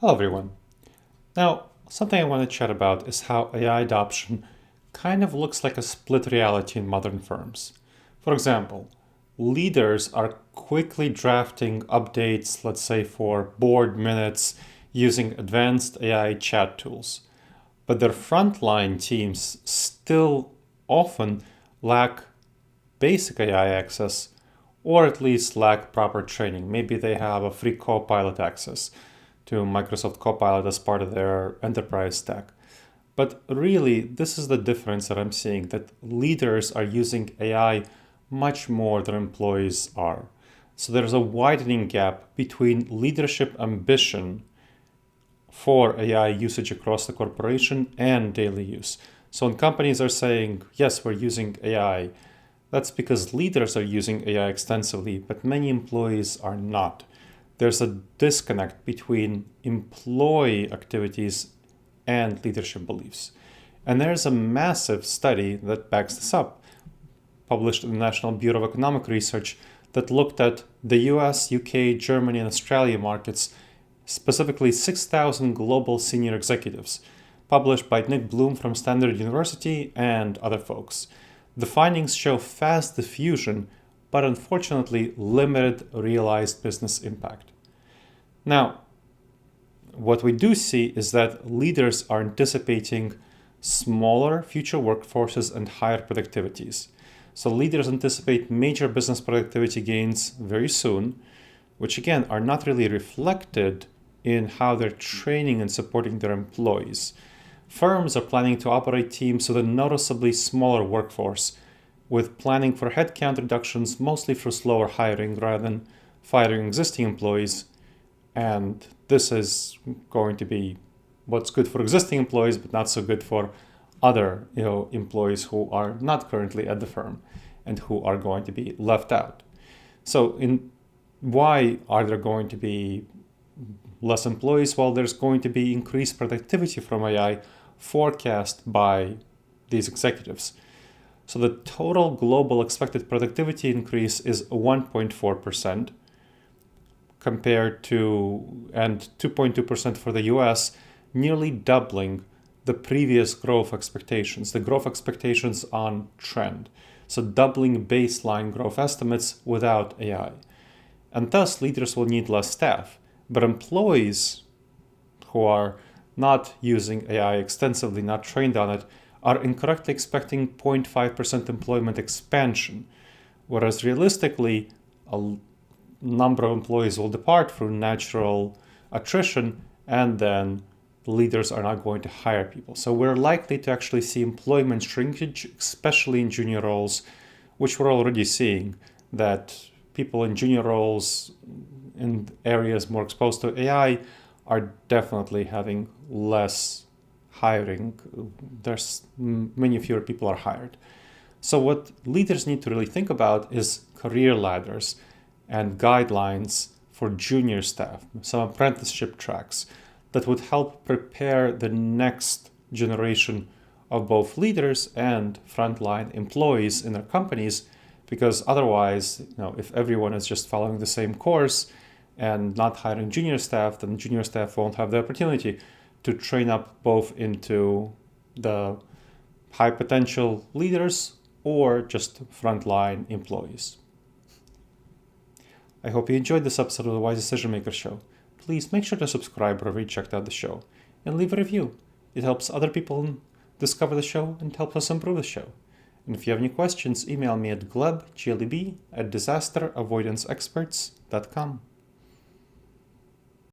Hello everyone. Now, something I want to chat about is how AI adoption kind of looks like a split reality in modern firms. For example, leaders are quickly drafting updates, let's say for board minutes, using advanced AI chat tools. But their frontline teams still often lack basic AI access or at least lack proper training. Maybe they have a free Copilot access to Microsoft Copilot as part of their enterprise stack. But really, this is the difference that I'm seeing, that leaders are using AI much more than employees are. So there's a widening gap between leadership ambition for AI usage across the corporation and daily use. So when companies are saying, yes, we're using AI, that's because leaders are using AI extensively, but many employees are not. There's a disconnect between employee activities and leadership beliefs. And there's a massive study that backs this up, published in the National Bureau of Economic Research, that looked at the US, UK, Germany, and Australia markets, specifically 6,000 global senior executives, published by Nick Bloom from Stanford University and other folks. The findings show fast diffusion, but unfortunately limited realized business impact. Now, what we do see is that leaders are anticipating smaller future workforces and higher productivities. So leaders anticipate major business productivity gains very soon, which again are not really reflected in how they're training and supporting their employees. Firms are planning to operate teams with a noticeably smaller workforce, with planning for headcount reductions mostly through slower hiring rather than firing existing employees. And this is going to be what's good for existing employees, but not so good for other employees who are not currently at the firm and who are going to be left out. So why are there going to be less employees? Well, there's going to be increased productivity from AI forecast by these executives. So the total global expected productivity increase is 1.4% compared to, and 2.2% for the US, nearly doubling the previous growth expectations, the growth expectations on trend. So doubling baseline growth estimates without AI. And thus leaders will need less staff, but employees who are not using AI extensively, not trained on it, are incorrectly expecting 0.5% employment expansion, whereas realistically, a number of employees will depart through natural attrition, and then leaders are not going to hire people. So we're likely to actually see employment shrinkage, especially in junior roles, which we're already seeing, that people in junior roles in areas more exposed to AI are definitely having less hiring. There's many fewer people are hired. So what leaders need to really think about is career ladders and guidelines for junior staff, some apprenticeship tracks that would help prepare the next generation of both leaders and frontline employees in their companies, because otherwise, if everyone is just following the same course and not hiring junior staff, then junior staff won't have the opportunity to train up both into the high potential leaders or just frontline employees. I hope you enjoyed this episode of the Wise Decision Maker Show. Please make sure to subscribe wherever you checked out the show and leave a review. It helps other people discover the show and helps us improve the show. And if you have any questions, email me at gleb, Gleb, at disasteravoidanceexperts.com.